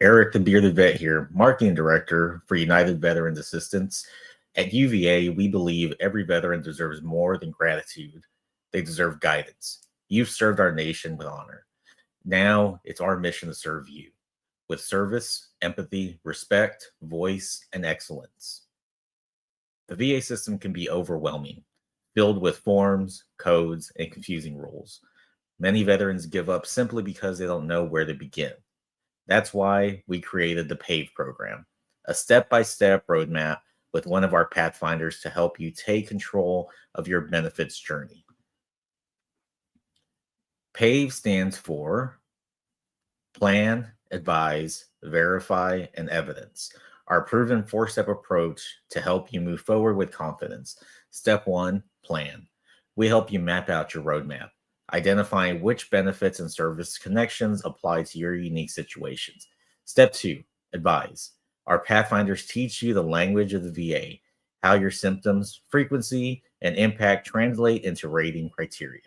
Eric TheBeardedVet here, Marketing Director for United Veterans Assistance. At UVA, we believe every veteran deserves more than gratitude. They deserve guidance. You've served our nation with honor. Now it's our mission to serve you with service, empathy, respect, voice, and excellence. The VA system can be overwhelming, filled with forms, codes, and confusing rules. Many veterans give up simply because they don't know where to begin. That's why we created the PAVE program, a step-by-step roadmap with one of our PathFinders to help you take control of your benefits journey. PAVE stands for Plan, Advise, Verify, and Evidence, our proven four-step approach to help you move forward with confidence. Step 1, Plan. We help you map out your roadmap, identifying which benefits and service connections apply to your unique situations. Step 2, Advise. Our PathFinders teach you the language of the VA, how your symptoms, frequency, and impact translate into rating criteria.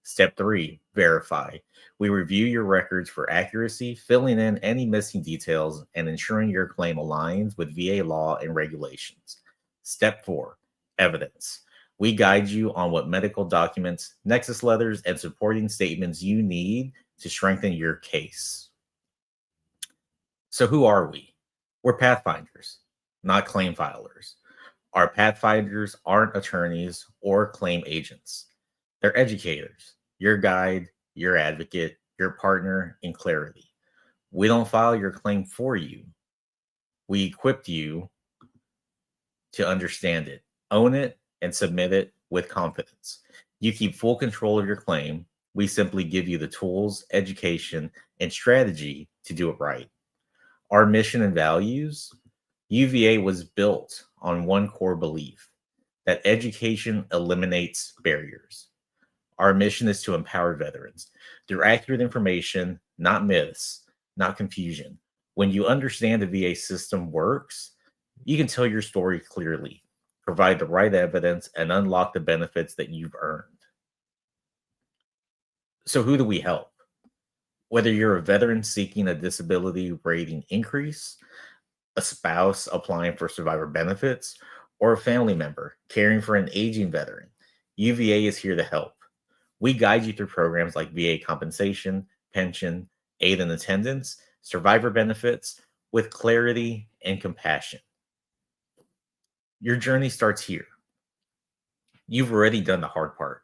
Step 3, Verify. We review your records for accuracy, filling in any missing details, and ensuring your claim aligns with VA law and regulations. Step 4, Evidence. We guide you on what medical documents, nexus letters, and supporting statements you need to strengthen your case. So who are we? We're PathFinders, not claim filers. Our PathFinders aren't attorneys or claim agents. They're educators, your guide, your advocate, your partner in clarity. We don't file your claim for you. We equip you to understand it, own it, and submit it with confidence. You keep full control of your claim. We simply give you the tools, education, and strategy to do it right. Our mission and values, UVA was built on one core belief, that education eliminates barriers. Our mission is to empower veterans through accurate information, not myths, not confusion. When you understand the VA system works, you can tell your story clearly, provide the right evidence, and unlock the benefits that you've earned. So who do we help? Whether you're a veteran seeking a disability rating increase, a spouse applying for survivor benefits, or a family member caring for an aging veteran, UVA is here to help. We guide you through programs like VA compensation, pension, aid and attendance, survivor benefits with clarity and compassion. Your journey starts here. You've already done the hard part.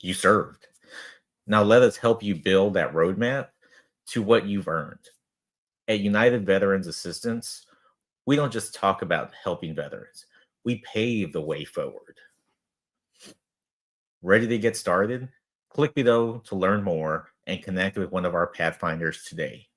You served. Now let us help you build that roadmap to what you've earned. At United Veterans Assistance, we don't just talk about helping veterans. We pave the way forward. Ready to get started? Click below to learn more and connect with one of our PathFinders today.